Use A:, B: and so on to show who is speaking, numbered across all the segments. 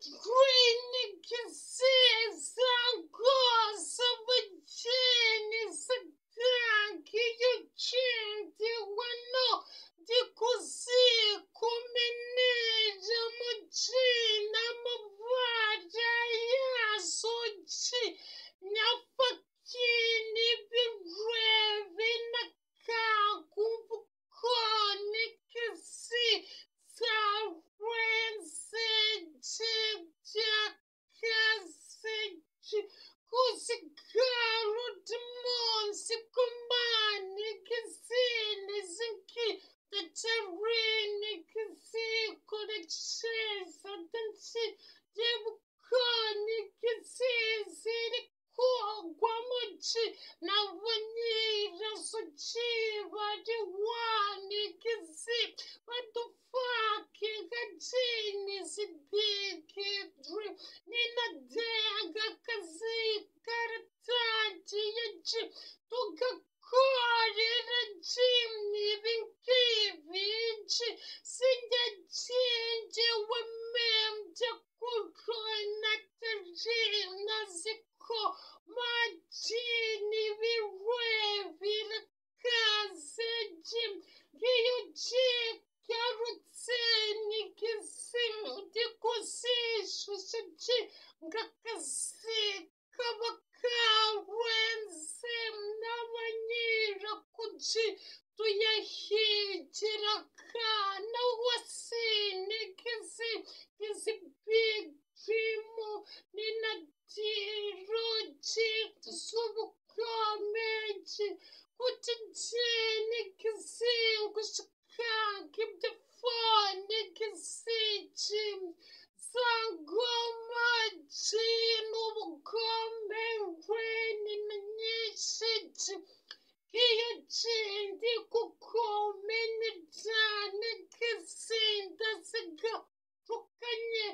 A: Dreaming kisses and goes of a genius attack you change wano di così come neja mugina mavaja ya sochi nyafakini birevi nakakumvukoni kisi Kusigaro demonsi kumani kisini zinki the terrain kisi kodexesa dansi debukoni kisi ziri kogwa mochi na vanira sochiva di wani kisi what the fuck gajini si big dream nina dega kazi karataji yaji toga kore rajimi vinki vinci sinja jinje wemem jakukona terina ziko majini virevi rakaze jim giyuji karutseni kisim dikusi shusaji ngakazi kabakawense n'abanyira kuji tuyahijira kana wasini kizi big dream nina diroji subukameji kutijeni kizi kushika keep the phone kizi Sangoma jino bugome weni nanyishiji Kiyo jindi kukome nidane kisinda siga Tukanye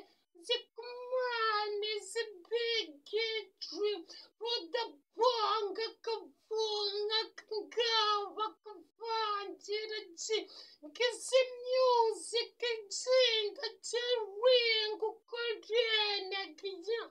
A: zikumani zibigi dream Ruda bonga kavunga kangawa kavanjira ji Kisi music jinda jaringu korene kija